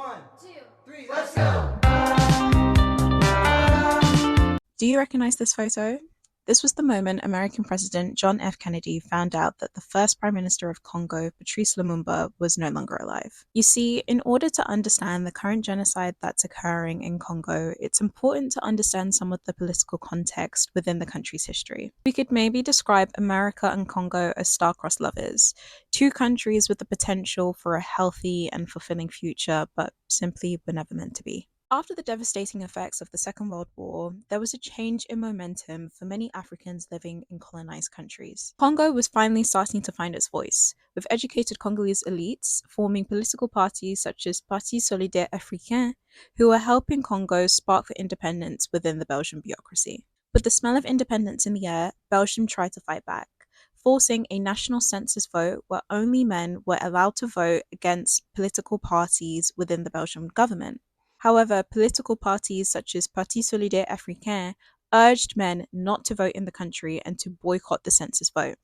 One, two, three, let's go! Do you recognize this photo? This was the moment American President John F. Kennedy found out that the first Prime Minister of Congo, Patrice Lumumba, was no longer alive. You see, in order to understand the current genocide that's occurring in Congo, it's important to understand some of the political context within the country's history. We could maybe describe America and Congo as star-crossed lovers, two countries with the potential for a healthy and fulfilling future, but simply were never meant to be. After the devastating effects of the Second World War, there was a change in momentum for many Africans living in colonized countries. Congo was finally starting to find its voice, with educated Congolese elites forming political parties such as Parti Solidaire Africain, who were helping Congo spark for independence within the Belgian bureaucracy. With the smell of independence in the air, Belgium tried to fight back, forcing a national census vote where only men were allowed to vote against political parties within the Belgian government. However, political parties such as Parti Solidaire Africain urged men not to vote in the country and to boycott the census vote.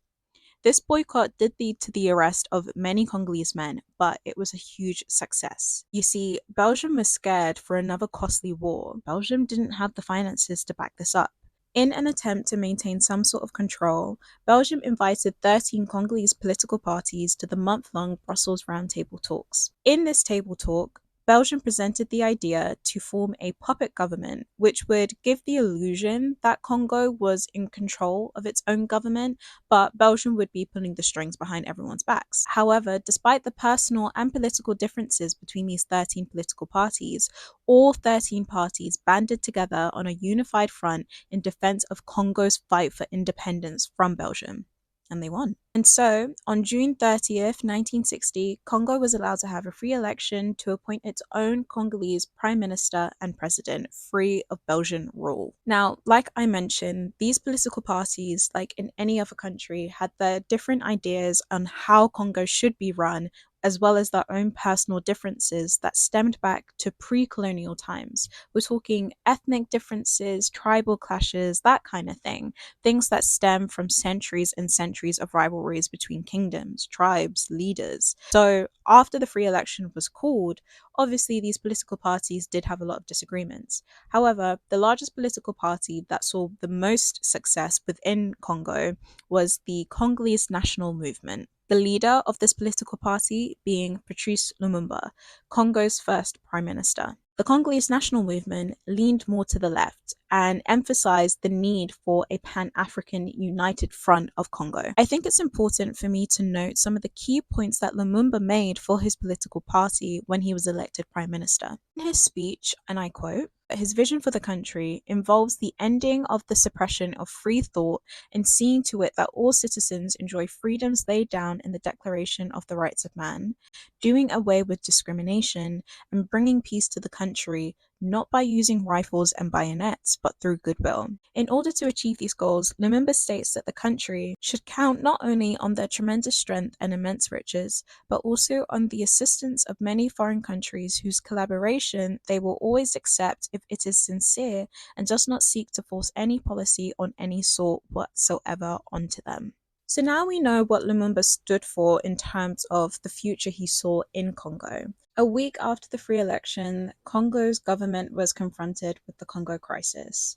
This boycott did lead to the arrest of many Congolese men, but it was a huge success. You see, Belgium was scared for another costly war. Belgium didn't have the finances to back this up. In an attempt to maintain some sort of control, Belgium invited 13 Congolese political parties to the month-long Brussels Roundtable talks. In this table talk, Belgium presented the idea to form a puppet government, which would give the illusion that Congo was in control of its own government, but Belgium would be pulling the strings behind everyone's backs. However, despite the personal and political differences between these 13 political parties, all 13 parties banded together on a unified front in defense of Congo's fight for independence from Belgium. And they won. And so, on June 30th, 1960, Congo was allowed to have a free election to appoint its own Congolese prime minister and president, free of Belgian rule. Now, like I mentioned, these political parties, like in any other country, had their different ideas on how Congo should be run, as well as their own personal differences that stemmed back to pre-colonial times. We're talking ethnic differences, tribal clashes, that kind of thing. Things that stem from centuries and centuries of rivalries between kingdoms, tribes, leaders. So after the free election was called, obviously these political parties did have a lot of disagreements. However, the largest political party that saw the most success within Congo was the Congolese National Movement. The leader of this political party being Patrice Lumumba, Congo's first prime minister. The Congolese National Movement leaned more to the left and emphasized the need for a Pan-African united front of Congo. I think it's important for me to note some of the key points that Lumumba made for his political party when he was elected prime minister. In his speech, and I quote, his vision for the country involves the ending of the suppression of free thought and seeing to it that all citizens enjoy freedoms laid down in the Declaration of the Rights of Man, doing away with discrimination, and bringing peace to the country, not by using rifles and bayonets, but through goodwill. In order to achieve these goals, Lumumba states that the country should count not only on their tremendous strength and immense riches, but also on the assistance of many foreign countries whose collaboration they will always accept if it is sincere and does not seek to force any policy on any sort whatsoever onto them. So now we know what Lumumba stood for in terms of the future he saw in Congo. A week after the free election, Congo's government was confronted with the Congo crisis,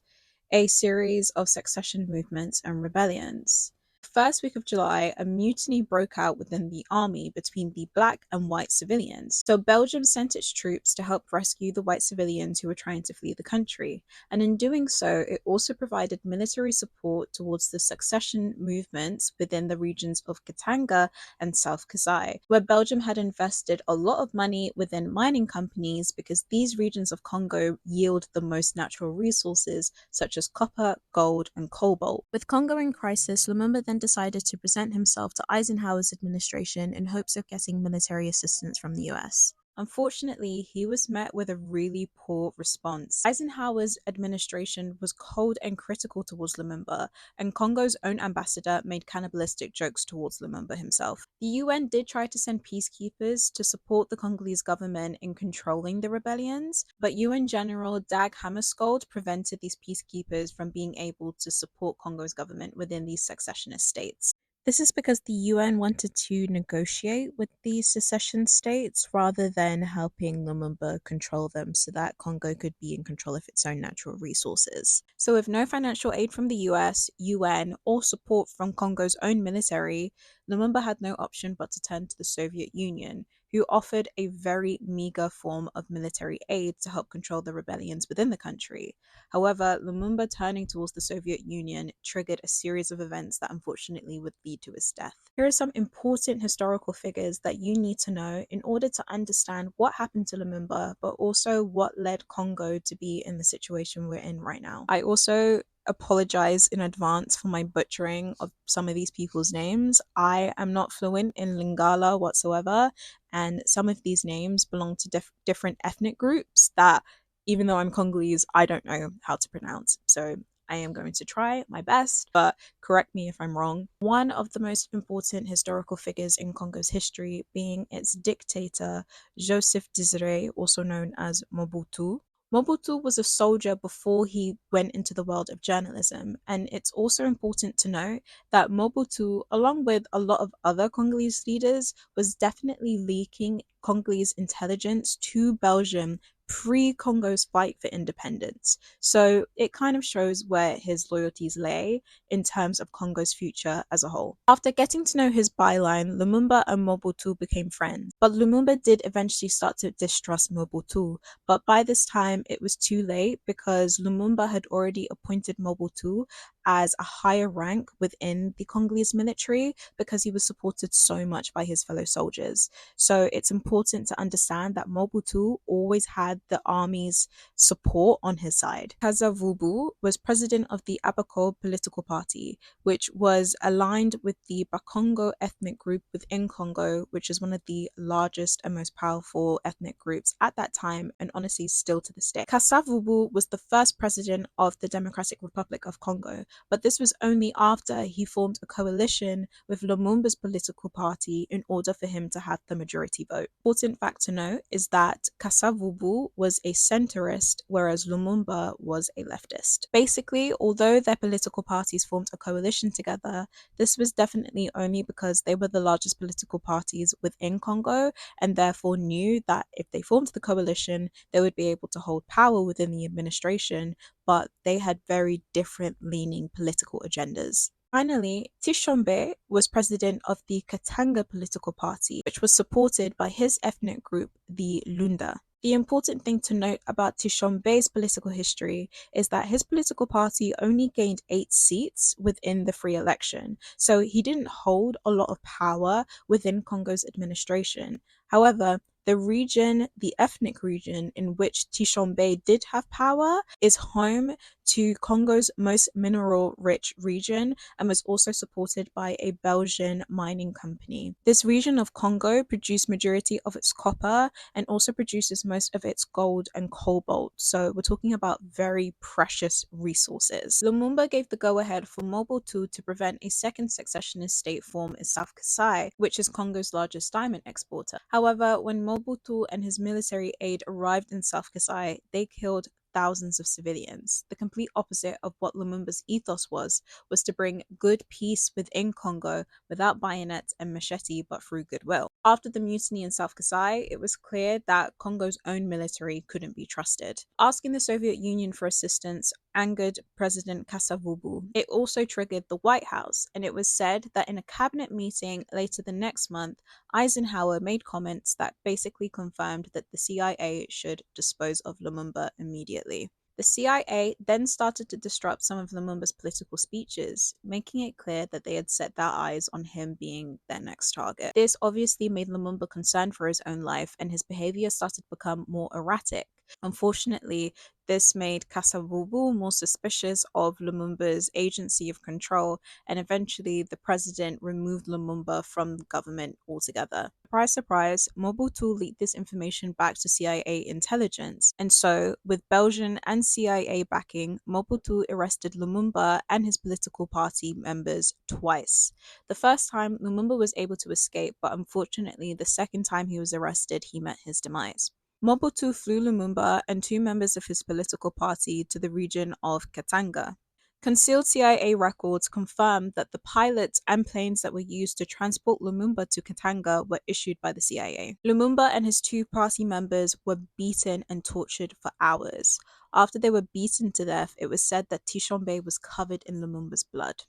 a series of succession movements and rebellions. First week of July, a mutiny broke out within the army between the black and white civilians. So Belgium sent its troops to help rescue the white civilians who were trying to flee the country. And in doing so, it also provided military support towards the succession movements within the regions of Katanga and South Kasai, where Belgium had invested a lot of money within mining companies because these regions of Congo yield the most natural resources such as copper, gold, and cobalt. With Congo in crisis, Lumumba then decided to present himself to Eisenhower's administration in hopes of getting military assistance from the US. Unfortunately, he was met with a really poor response. Eisenhower's administration was cold and critical towards Lumumba, and Congo's own ambassador made cannibalistic jokes towards Lumumba himself. The UN did try to send peacekeepers to support the Congolese government in controlling the rebellions, but UN General Dag Hammarskjöld prevented these peacekeepers from being able to support Congo's government within these secessionist states. This is because the UN wanted to negotiate with the secession states rather than helping Lumumba control them so that Congo could be in control of its own natural resources. So, with no financial aid from the US, UN, or support from Congo's own military, Lumumba had no option but to turn to the Soviet Union, who offered a very meager form of military aid to help control the rebellions within the country. However, Lumumba turning towards the Soviet Union triggered a series of events that unfortunately would lead to his death. Here are some important historical figures that you need to know in order to understand what happened to Lumumba, but also what led Congo to be in the situation we're in right now. I also apologize in advance for my butchering of some of these people's names. I am not fluent in Lingala whatsoever, and some of these names belong to different ethnic groups that, even though I'm Congolese, I don't know how to pronounce. So I am going to try my best, but correct me if I'm wrong. One of the most important historical figures in Congo's history being its dictator, Joseph Désiré, also known as Mobutu. Mobutu was a soldier before he went into the world of journalism, and it's also important to note that Mobutu, along with a lot of other Congolese leaders, was definitely leaking Congolese intelligence to Belgium pre-Congo's fight for independence. So it kind of shows where his loyalties lay in terms of Congo's future as a whole. After getting to know his byline, Lumumba and Mobutu became friends, but Lumumba did eventually start to distrust Mobutu, but by this time it was too late because Lumumba had already appointed Mobutu as a higher rank within the Congolese military because he was supported so much by his fellow soldiers. So it's important to understand that Mobutu always had the army's support on his side. Kasavubu was president of the Abaco political party, which was aligned with the Bakongo ethnic group within Congo, which is one of the largest and most powerful ethnic groups at that time, and honestly still to this day. Kasavubu was the first president of the Democratic Republic of Congo, but this was only after he formed a coalition with Lumumba's political party in order for him to have the majority vote. Important fact to note is that Kasavubu was a centrist, whereas Lumumba was a leftist. Basically, although their political parties formed a coalition together, this was definitely only because they were the largest political parties within Congo and therefore knew that if they formed the coalition, they would be able to hold power within the administration, but they had very different leaning political agendas. Finally, Tishombe was president of the Katanga political party, which was supported by his ethnic group, the Lunda. The important thing to note about Tishombe's political history is that his political party only gained 8 seats within the free election, so he didn't hold a lot of power within Congo's administration. However, the ethnic region in which Tishombe did have power, is home to Congo's most mineral-rich region and was also supported by a Belgian mining company. This region of Congo produced majority of its copper and also produces most of its gold and cobalt. So we're talking about very precious resources. Lumumba gave the go-ahead for Mobutu to prevent a second successionist state form in South Kasai, which is Congo's largest diamond exporter. However, when Mobutu and his military aid arrived in South Kasai, they killed thousands of civilians. The complete opposite of what Lumumba's ethos was to bring good peace within Congo without bayonets and machete but through goodwill. After the mutiny in South Kasai, it was clear that Congo's own military couldn't be trusted. Asking the Soviet Union for assistance angered President Kasavubu. It also triggered the White House, and it was said that in a cabinet meeting later the next month, Eisenhower made comments that basically confirmed that the CIA should dispose of Lumumba immediately. The CIA then started to disrupt some of Lumumba's political speeches, making it clear that they had set their eyes on him being their next target. This obviously made Lumumba concerned for his own life, and his behavior started to become more erratic. Unfortunately, this made Kasavubu more suspicious of Lumumba's agency of control, and eventually the president removed Lumumba from the government altogether. Surprise, surprise, Mobutu leaked this information back to CIA intelligence, and so, with Belgian and CIA backing, Mobutu arrested Lumumba and his political party members twice. The first time, Lumumba was able to escape, but unfortunately, the second time he was arrested, he met his demise. Mobutu flew Lumumba and 2 members of his political party to the region of Katanga. Concealed CIA records confirmed that the pilots and planes that were used to transport Lumumba to Katanga were issued by the CIA. Lumumba and his two party members were beaten and tortured for hours. After they were beaten to death, it was said that Tishombe was covered in Lumumba's blood.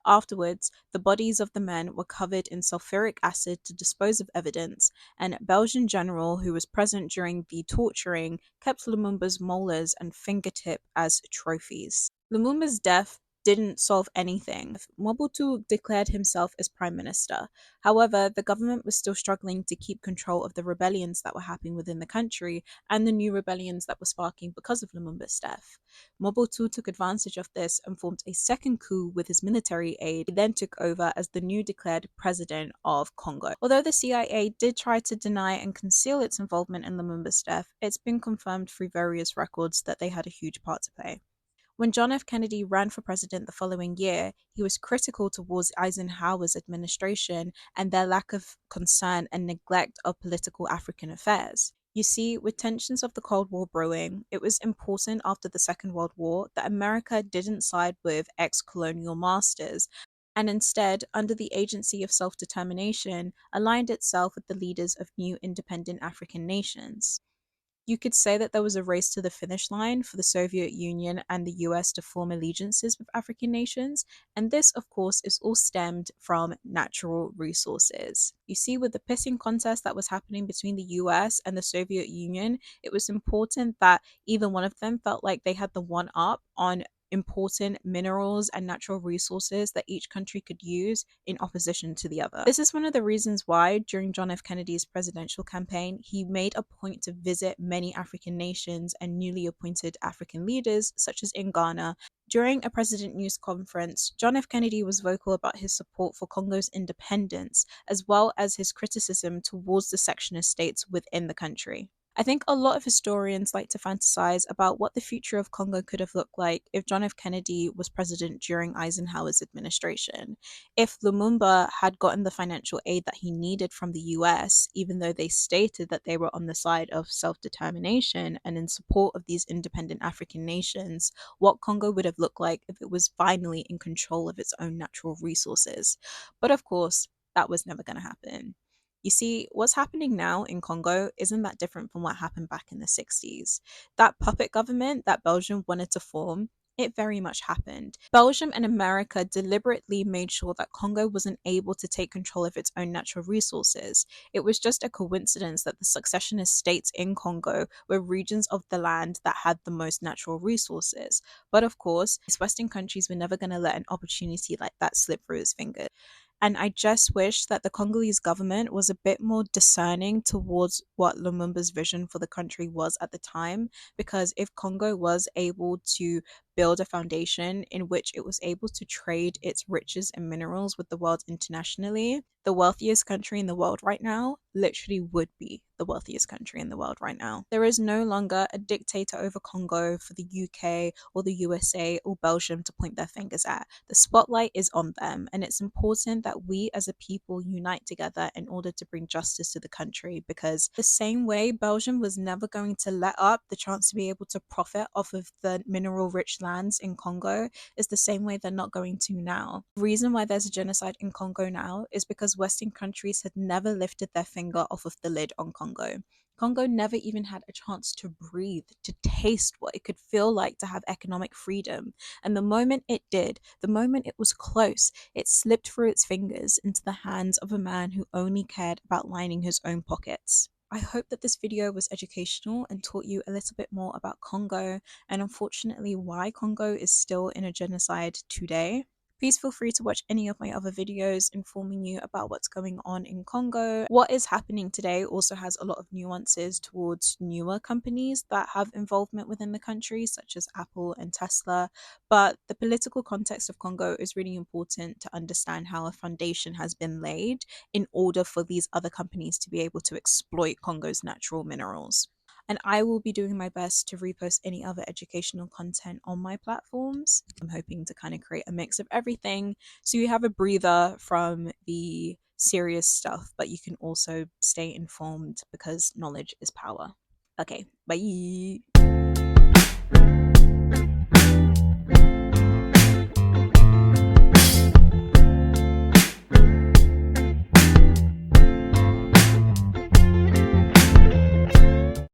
Afterwards, the bodies of the men were covered in sulfuric acid to dispose of evidence, and a Belgian general who was present during the torturing kept Lumumba's molars and fingertip as trophies. Lumumba's death didn't solve anything. Mobutu declared himself as prime minister. However, the government was still struggling to keep control of the rebellions that were happening within the country and the new rebellions that were sparking because of Lumumba's death. Mobutu took advantage of this and formed a second coup with his military aid. He then took over as the new declared president of Congo. Although the CIA did try to deny and conceal its involvement in Lumumba's death, it's been confirmed through various records that they had a huge part to play. When John F. Kennedy ran for president the following year, he was critical towards Eisenhower's administration and their lack of concern and neglect of political African affairs. You see, with tensions of the Cold War brewing, it was important after the Second World War that America didn't side with ex-colonial masters and instead, under the agency of self-determination, aligned itself with the leaders of new independent African nations. You could say that there was a race to the finish line for the Soviet Union and the US to form allegiances with African nations, and this, of course, is all stemmed from natural resources. You see, with the pissing contest that was happening between the US and the Soviet Union, it was important that either one of them felt like they had the one up on important minerals and natural resources that each country could use in opposition to the other. This is one of the reasons why, during John F. Kennedy's presidential campaign, he made a point to visit many African nations and newly appointed African leaders, such as in Ghana. During a president news conference, John F. Kennedy was vocal about his support for Congo's independence, as well as his criticism towards the secessionist states within the country. I think a lot of historians like to fantasize about what the future of Congo could have looked like if John F. Kennedy was president during Eisenhower's administration. If Lumumba had gotten the financial aid that he needed from the US, even though they stated that they were on the side of self-determination and in support of these independent African nations, what Congo would have looked like if it was finally in control of its own natural resources. But of course, that was never going to happen. You see, what's happening now in Congo isn't that different from what happened back in the 60s. That puppet government that Belgium wanted to form, it very much happened. Belgium and America deliberately made sure that Congo wasn't able to take control of its own natural resources. It was just a coincidence that the successionist states in Congo were regions of the land that had the most natural resources. But of course, these Western countries were never going to let an opportunity like that slip through its fingers. And I just wish that the Congolese government was a bit more discerning towards what Lumumba's vision for the country was at the time. Because if Congo was able to build a foundation in which it was able to trade its riches and minerals with the world internationally, the wealthiest country in the world right now literally would be the wealthiest country in the world right now. There is no longer a dictator over Congo for the UK or the USA or Belgium to point their fingers at. The spotlight is on them, and it's important that we as a people unite together in order to bring justice to the country, because the same way Belgium was never going to let up the chance to be able to profit off of the mineral rich lands in Congo is the same way they're not going to now. The reason why there's a genocide in Congo now is because Western countries had never lifted their finger off of the lid on Congo. Congo never even had a chance to breathe, to taste what it could feel like to have economic freedom. And the moment it did, the moment it was close, it slipped through its fingers into the hands of a man who only cared about lining his own pockets. I hope that this video was educational and taught you a little bit more about Congo and unfortunately why Congo is still in a genocide today. Please feel free to watch any of my other videos informing you about what's going on in Congo. What is happening today also has a lot of nuances towards newer companies that have involvement within the country, such as Apple and Tesla. But the political context of Congo is really important to understand how a foundation has been laid in order for these other companies to be able to exploit Congo's natural minerals. And I will be doing my best to repost any other educational content on my platforms. I'm hoping to kind of create a mix of everything so you have a breather from the serious stuff, but you can also stay informed because knowledge is power. Okay, bye.